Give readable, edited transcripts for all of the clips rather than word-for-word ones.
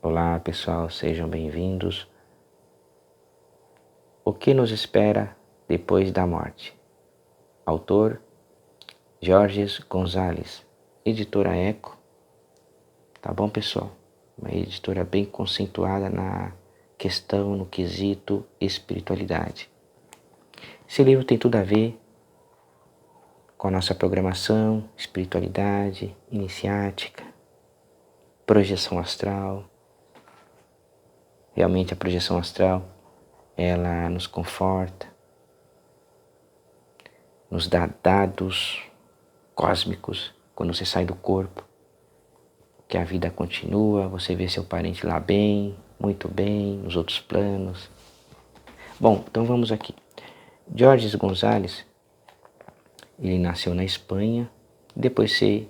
Olá pessoal, sejam bem-vindos. O que nos espera depois da morte? Autor Georges Gonzalez, editora Eco. Tá bom, pessoal? Uma editora bem conceituada na questão, no quesito espiritualidade. Esse livro tem tudo a ver com a nossa programação, espiritualidade, iniciática, projeção astral. Realmente a projeção astral, ela nos conforta, nos dá dados cósmicos quando você sai do corpo, que a vida continua, você vê seu parente lá bem, muito bem, nos outros planos. Bom, então vamos aqui. Georges Gonzalez, ele nasceu na Espanha, depois se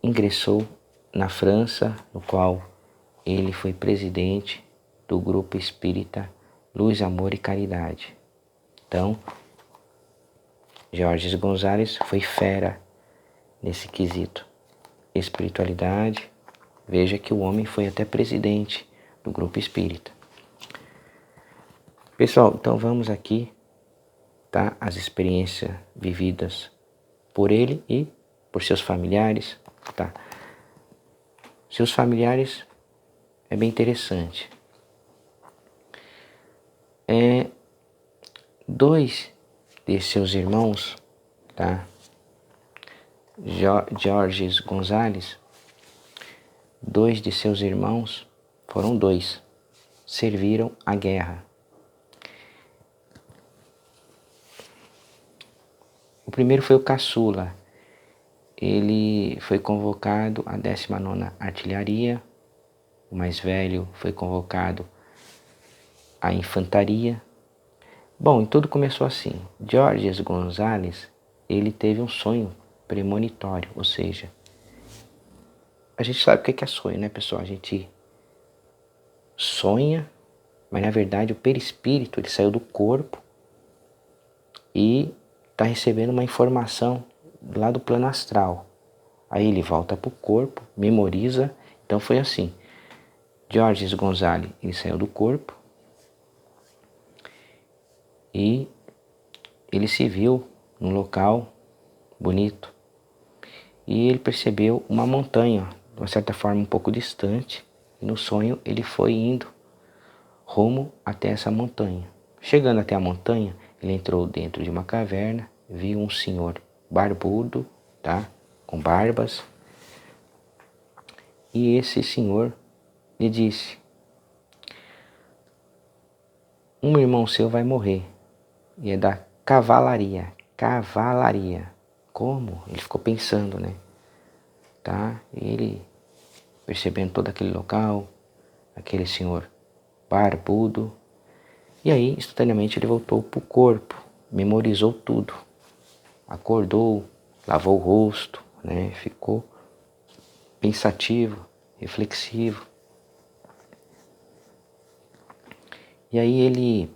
ingressou na França, no qual ele foi presidente do grupo espírita Luz, Amor e Caridade. Então, Georges Gonzalez foi fera nesse quesito. Espiritualidade, veja que o homem foi até presidente do grupo espírita. Pessoal, então vamos aqui, tá? As experiências vividas por ele e por seus familiares, tá? Seus familiares é bem interessante. Dois de seus irmãos, tá? Georges Gonzalez, dois de seus irmãos, foram dois, serviram à guerra. O primeiro foi o caçula. Ele foi convocado à 19ª Artilharia. O mais velho foi convocado à Infantaria. Bom, e tudo começou assim. Georges Gonzalez, ele teve um sonho premonitório, ou seja, a gente sabe o que é sonho, né, pessoal? A gente sonha, mas na verdade o perispírito, ele saiu do corpo e está recebendo uma informação lá do plano astral. Aí ele volta para o corpo, memoriza. Então foi assim. Georges Gonzalez, ele saiu do corpo e ele se viu num local bonito. E ele percebeu uma montanha, de uma certa forma um pouco distante. E no sonho ele foi indo rumo até essa montanha. Chegando até a montanha, ele entrou dentro de uma caverna, viu um senhor barbudo, tá? Com barbas. E esse senhor lhe disse: um irmão seu vai morrer, e é da cavalaria. Cavalaria. Como? Ele ficou pensando, né? Tá? E ele, percebendo todo aquele local, aquele senhor barbudo, e aí, instantaneamente, ele voltou para o corpo, memorizou tudo. Acordou, lavou o rosto, né? Ficou pensativo, reflexivo. E aí ele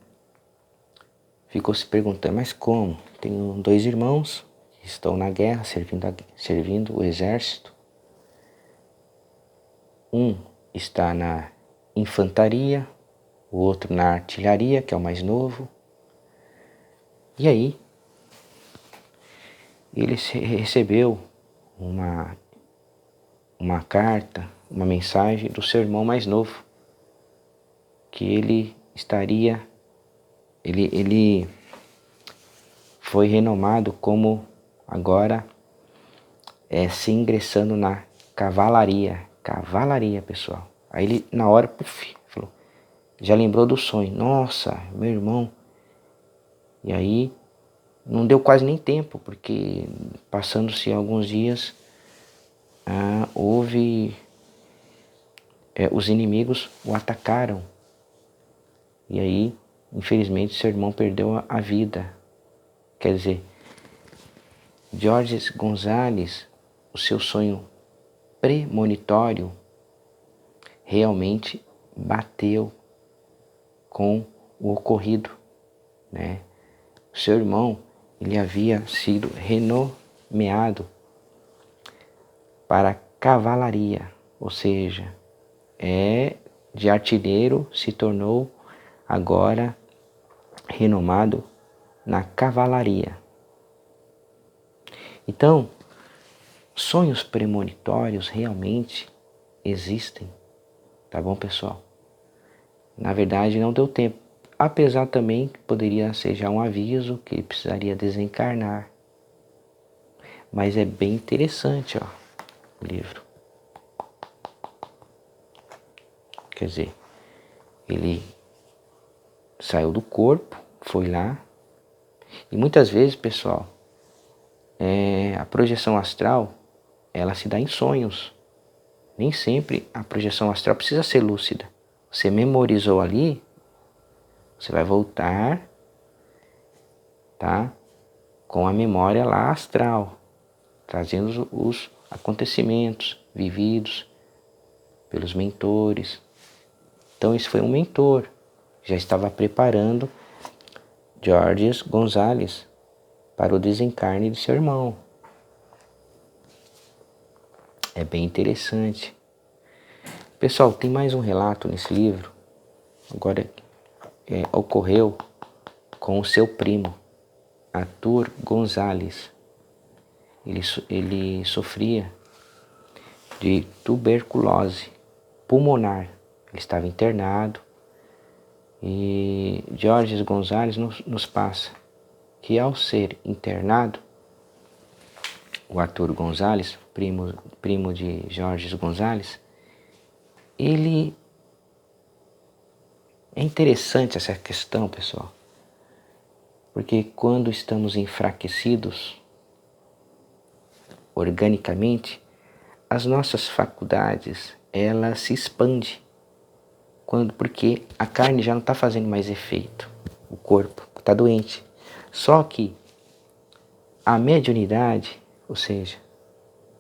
ficou se perguntando, mas como? Tenho dois irmãos que estão na guerra, servindo o exército. Um está na infantaria, o outro na artilharia, que é o mais novo. E aí, ele recebeu uma carta, uma mensagem do seu irmão mais novo, que ele foi renomado como agora se ingressando na cavalaria. Cavalaria, pessoal. Aí ele, na hora, falou, já lembrou do sonho. Nossa, meu irmão. E aí, não deu quase nem tempo, porque passando-se alguns dias, os inimigos o atacaram. E aí, infelizmente, seu irmão perdeu a vida. Quer dizer, Georges Gonzalez, o seu sonho premonitório realmente bateu com o ocorrido, né? O seu irmão, ele havia sido renomeado para cavalaria, ou seja, de artilheiro se tornou agora renomado na cavalaria. Então, sonhos premonitórios realmente existem, tá bom, pessoal? Na verdade, não deu tempo, apesar também que poderia ser já um aviso que ele precisaria desencarnar. Mas é bem interessante, ó, o livro. Quer dizer, ele saiu do corpo, foi lá, e muitas vezes, pessoal, a projeção astral, ela se dá em sonhos. Nem sempre a projeção astral precisa ser lúcida. Você memorizou ali, você vai voltar, tá? Com a memória lá astral, trazendo os acontecimentos vividos pelos mentores. Então esse foi um mentor, já estava preparando Georges Gonzalez para o desencarne de seu irmão. É bem interessante. Pessoal, tem mais um relato nesse livro. Agora ocorreu com o seu primo, Arthur Gonzalez. Ele sofria de tuberculose pulmonar. Ele estava internado e Georges Gonzalez nos passa que ao ser internado, o Arthur Gonzalez, primo de Georges Gonzalez, ele... É interessante essa questão, pessoal, porque quando estamos enfraquecidos organicamente, as nossas faculdades, elas se expandem, porque a carne já não está fazendo mais efeito, o corpo está doente. Só que a mediunidade, ou seja,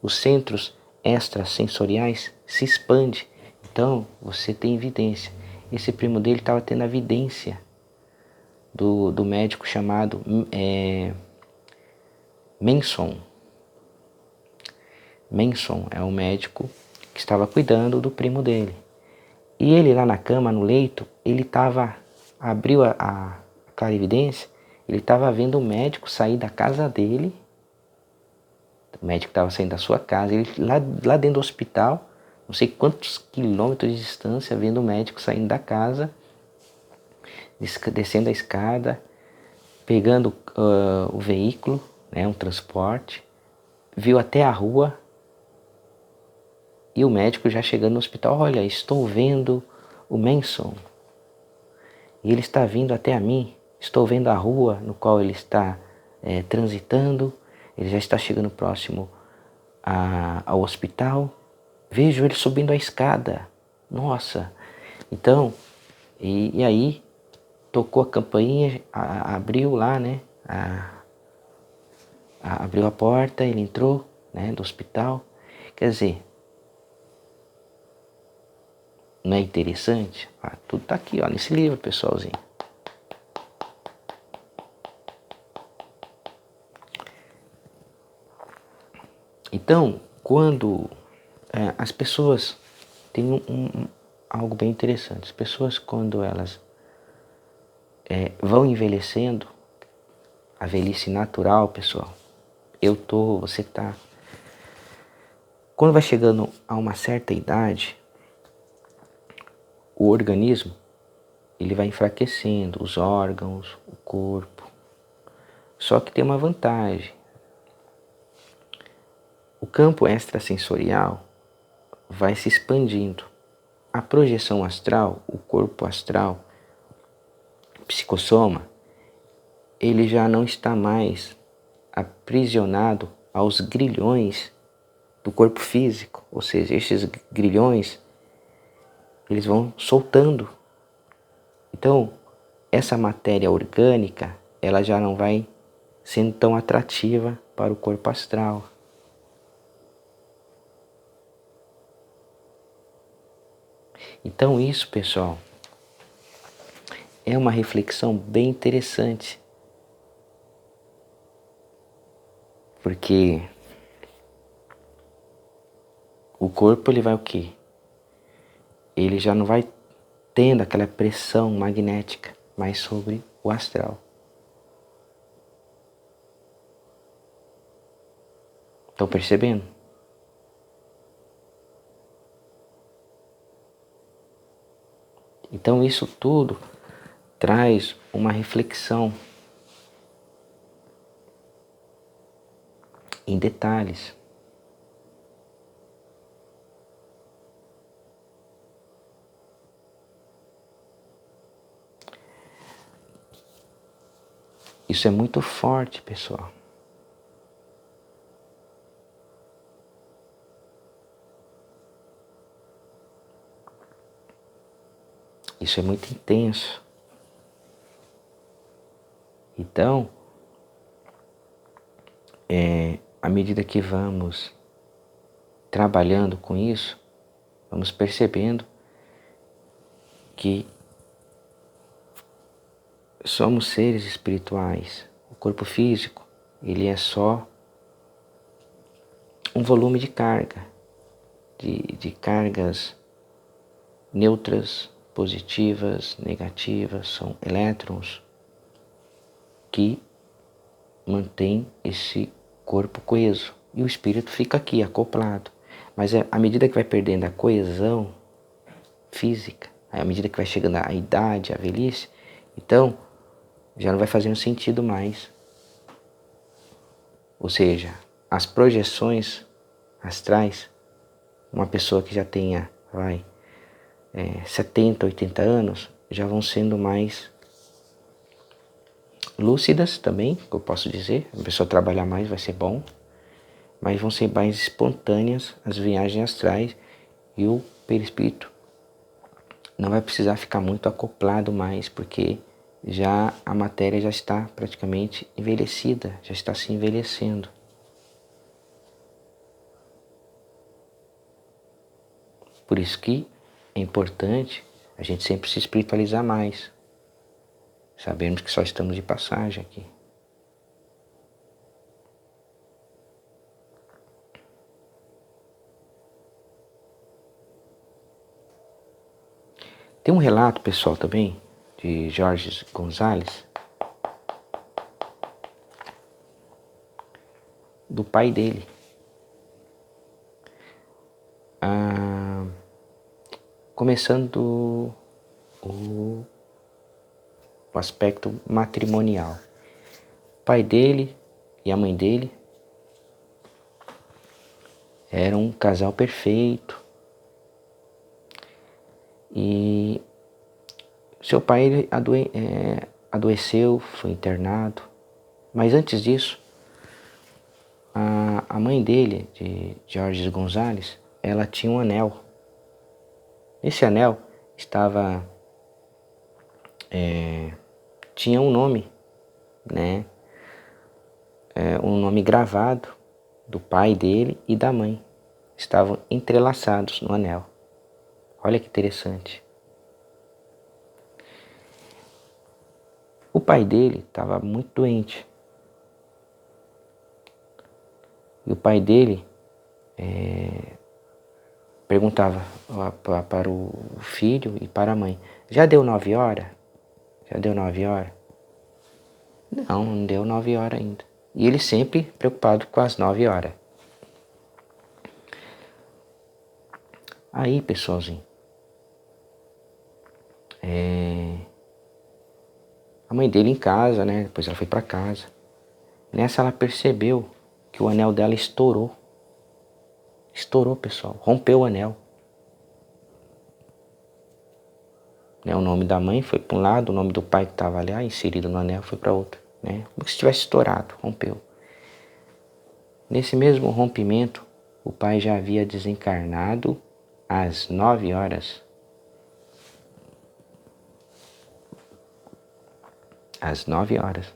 os centros extrasensoriais se expandem. Então você tem evidência. Esse primo dele estava tendo a evidência do médico chamado Manson. Manson é o médico que estava cuidando do primo dele. E ele lá na cama, no leito, ele estava, abriu a clarividência, ele estava vendo o médico sair da casa dele. O médico estava saindo da sua casa, ele lá dentro do hospital, não sei quantos quilômetros de distância, vendo o médico saindo da casa, descendo a escada, pegando o veículo, né, um transporte, viu até a rua, e o médico já chegando no hospital: olha, estou vendo o Manson, e ele está vindo até a mim, estou vendo a rua no qual ele está transitando, ele já está chegando próximo ao hospital, vejo ele subindo a escada, nossa. Então, e aí tocou a campainha, abriu lá, né, abriu a porta, ele entrou, né, do hospital. Quer dizer, não é interessante? Tudo está aqui, ó, nesse livro, pessoalzinho. Então, quando as pessoas têm algo bem interessante, as pessoas, quando elas vão envelhecendo, a velhice natural, pessoal, você está... Quando vai chegando a uma certa idade, o organismo, ele vai enfraquecendo, os órgãos, o corpo. Só que tem uma vantagem. O campo extrasensorial vai se expandindo. A projeção astral, o corpo astral, o psicossoma, ele já não está mais aprisionado aos grilhões do corpo físico. Ou seja, esses grilhões, eles vão soltando. Então, essa matéria orgânica, ela já não vai sendo tão atrativa para o corpo astral. Então isso, pessoal, é uma reflexão bem interessante. Porque o corpo, ele vai o quê? ele já não vai tendo aquela pressão magnética mais sobre o astral. Estão percebendo? Então isso tudo traz uma reflexão em detalhes. Isso é muito forte, pessoal. Isso é muito intenso. Então, à medida que vamos trabalhando com isso, vamos percebendo que somos seres espirituais. O corpo físico, ele é só um volume de carga, de cargas neutras, positivas, negativas, são elétrons que mantêm esse corpo coeso. E o espírito fica aqui, acoplado. Mas à medida que vai perdendo a coesão física, à medida que vai chegando a idade, a velhice, então já não vai fazendo sentido mais. Ou seja, as projeções astrais, uma pessoa que já tenha, 70, 80 anos, já vão sendo mais lúcidas também, que eu posso dizer. A pessoa trabalhar mais vai ser bom, mas vão ser mais espontâneas as viagens astrais e o perispírito não vai precisar ficar muito acoplado mais, porque já a matéria já está praticamente envelhecida, já está se envelhecendo. Por isso que é importante a gente sempre se espiritualizar mais, sabemos que só estamos de passagem aqui. Tem um relato, pessoal, também, de Jorge Gonzalez, do pai dele. Começando o aspecto matrimonial. O pai dele e a mãe dele eram um casal perfeito. E seu pai adoeceu, foi internado. Mas antes disso, a mãe dele, de Jorge Gonzalez, ela tinha um anel. Esse anel tinha um nome, né? Um nome gravado do pai dele e da mãe. Estavam entrelaçados no anel. Olha que interessante. O pai dele estava muito doente. E o pai dele perguntava para o filho e para a mãe: já deu 9 horas? Já deu 9 horas? Não deu 9 horas ainda. E ele sempre preocupado com as 9 horas. Aí, pessoalzinho, a mãe dele em casa, né? Depois ela foi para casa. Nessa ela percebeu que o anel dela estourou. Estourou, pessoal. Rompeu o anel. O nome da mãe foi para um lado, o nome do pai que estava ali inserido no anel foi para outro. Né? Como se tivesse estourado, rompeu. Nesse mesmo rompimento, o pai já havia desencarnado às 9 horas. Às 9 horas.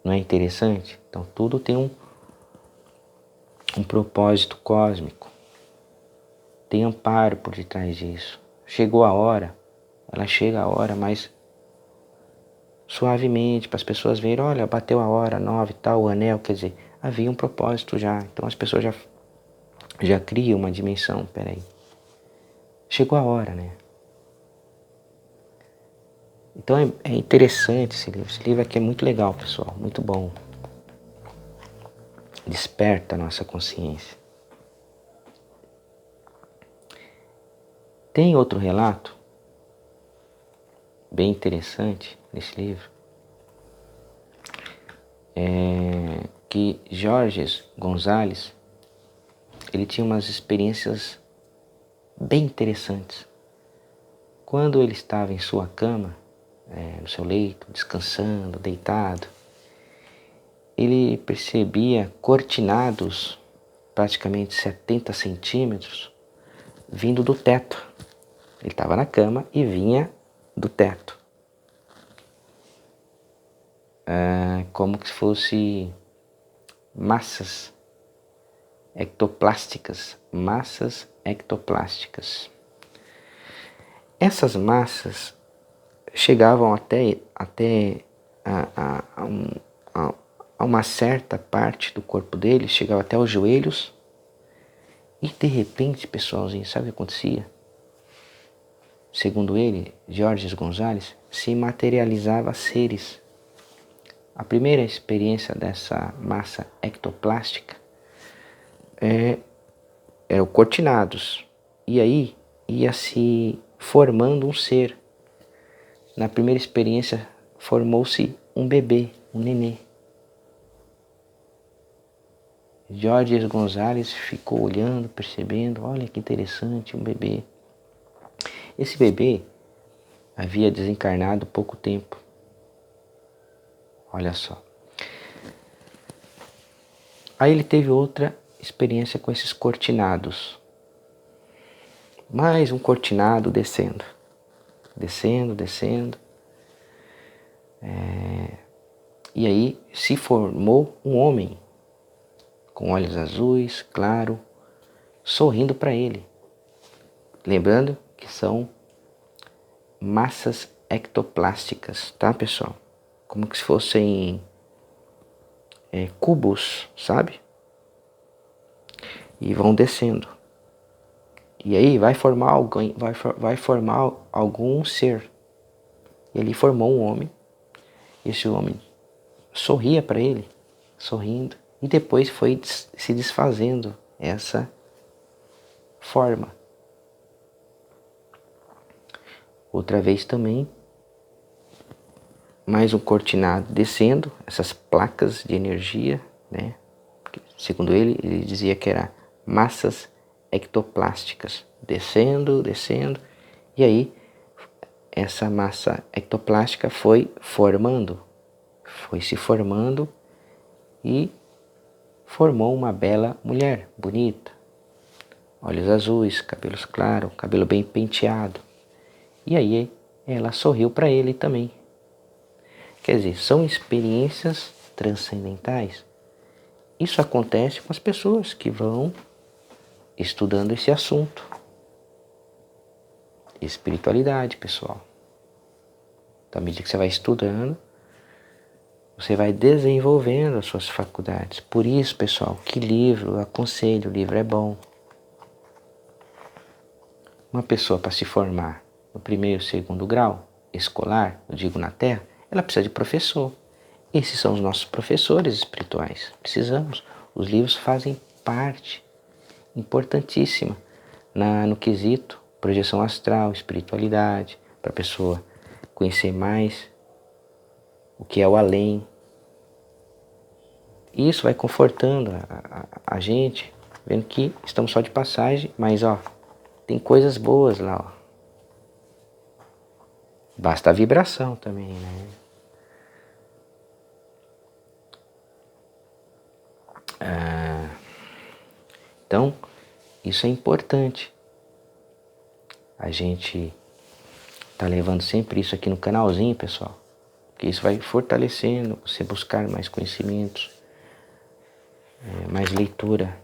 Não é interessante? Então tudo tem um propósito cósmico. Tem amparo por detrás disso. Chegou a hora, ela chega a hora, mas suavemente, para as pessoas verem, olha, bateu a hora, 9 tal, o anel, quer dizer, havia um propósito já. Então as pessoas já criam uma dimensão, peraí. chegou a hora, né? Então é interessante esse livro. Esse livro aqui é muito legal, pessoal, muito bom. Desperta a nossa consciência. Tem outro relato bem interessante nesse livro, que Georges Gonzalez, ele tinha umas experiências bem interessantes. Quando ele estava em sua cama, no seu leito, descansando, deitado, ele percebia cortinados, praticamente 70 centímetros, vindo do teto. Ele estava na cama e vinha do teto. Como se fosse massas ectoplásticas. Essas massas chegavam até a uma certa parte do corpo dele, chegava até os joelhos, e de repente, pessoalzinho, sabe o que acontecia? Segundo ele, Georges Gonzalez, se materializava seres. A primeira experiência dessa massa ectoplástica eram cortinados, e aí ia se formando um ser. Na primeira experiência formou-se um bebê, um nenê. Georges Gonzalez ficou olhando, percebendo, olha que interessante, um bebê. Esse bebê havia desencarnado há pouco tempo. Olha só. Aí ele teve outra experiência com esses cortinados. Mais um cortinado descendo. Descendo. E aí se formou um homem com olhos azuis, claro, sorrindo para ele. Lembrando que são massas ectoplásticas, tá, pessoal? Como que se fossem cubos, sabe? E vão descendo. E aí vai formar algum ser. Ele formou um homem. Esse homem sorria para ele, sorrindo, e depois foi se desfazendo essa forma. Outra vez também, mais um cortinado descendo, essas placas de energia, né? Segundo ele dizia que era massas ectoplásticas, descendo, e aí essa massa ectoplástica foi se formando e formou uma bela mulher, bonita, olhos azuis, cabelos claros, cabelo bem penteado. E aí ela sorriu para ele também. Quer dizer, são experiências transcendentais. Isso acontece com as pessoas que vão estudando esse assunto. Espiritualidade, pessoal. Então, à medida que você vai estudando, você vai desenvolvendo as suas faculdades. Por isso, pessoal, que livro, eu aconselho, o livro é bom. Uma pessoa para se formar no primeiro e segundo grau escolar, eu digo na Terra, ela precisa de professor. Esses são os nossos professores espirituais. Precisamos. Os livros fazem parte importantíssima no quesito projeção astral, espiritualidade, para a pessoa conhecer mais o que é o além. E isso vai confortando a gente, vendo que estamos só de passagem, mas tem coisas boas lá. Basta a vibração também, né? Então, isso é importante. A gente tá levando sempre isso aqui no canalzinho, pessoal. Porque isso vai fortalecendo você buscar mais conhecimentos, mais leitura.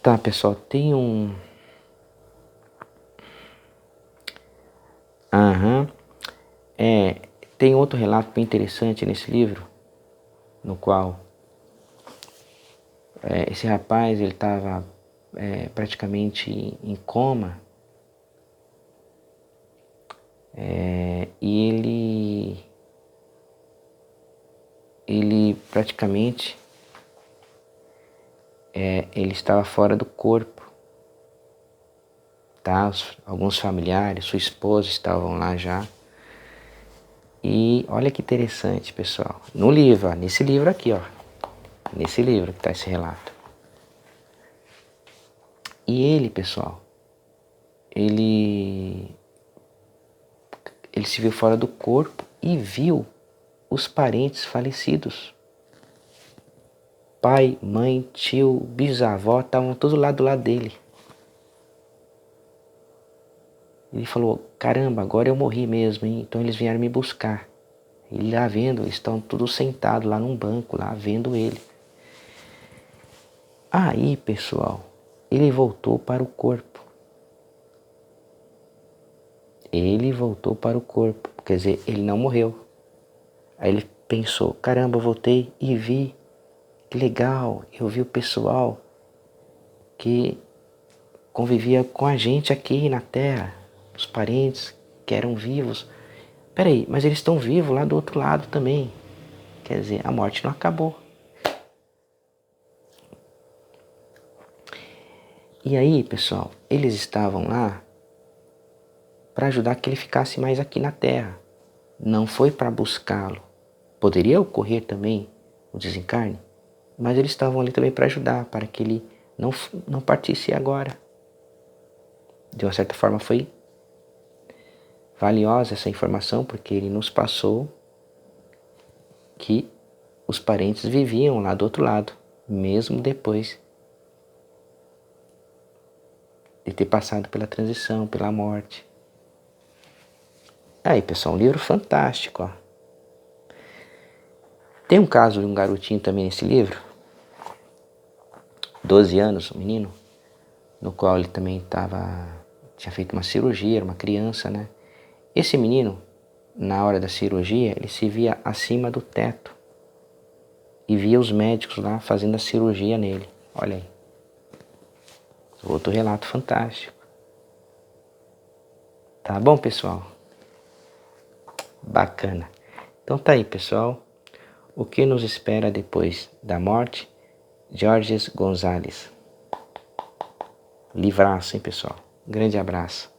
Tá, pessoal, tem um... tem outro relato bem interessante nesse livro, no qual esse rapaz ele estava praticamente em coma, e ele praticamente ele estava fora do corpo, tá? Alguns familiares, sua esposa estavam lá já. E olha que interessante, pessoal. No livro, ó, nesse livro aqui, ó. Nesse livro que está esse relato. E ele, pessoal, ele se viu fora do corpo e viu os parentes falecidos. Pai, mãe, tio, bisavó, estavam todos lá do lado dele. Ele falou, caramba, agora eu morri mesmo, hein? Então eles vieram me buscar. Ele lá vendo, eles estão todos sentados lá num banco, lá vendo ele. Aí, pessoal, ele voltou para o corpo. Ele voltou para o corpo, quer dizer, ele não morreu. Aí ele pensou, caramba, eu voltei e vi, que legal, eu vi o pessoal que convivia com a gente aqui na Terra, os parentes que eram vivos. Peraí, mas eles estão vivos lá do outro lado também. Quer dizer, a morte não acabou. E aí, pessoal, eles estavam lá para ajudar que ele ficasse mais aqui na Terra. Não foi para buscá-lo. Poderia ocorrer também o desencarne, mas eles estavam ali também para ajudar, para que ele não partisse agora. De uma certa forma foi valiosa essa informação, porque ele nos passou que os parentes viviam lá do outro lado, mesmo depois de ter passado pela transição, pela morte. Aí, pessoal, um livro fantástico, ó. Tem um caso de um garotinho também nesse livro, 12 anos, um menino, no qual ele também tinha feito uma cirurgia, era uma criança, né? Esse menino, na hora da cirurgia, ele se via acima do teto e via os médicos lá fazendo a cirurgia nele. Olha aí. Outro relato fantástico. Tá bom, pessoal? Bacana. Então tá aí, pessoal. O que nos espera depois da morte? Georges Gonzalez. Livraço, hein, pessoal? Grande abraço.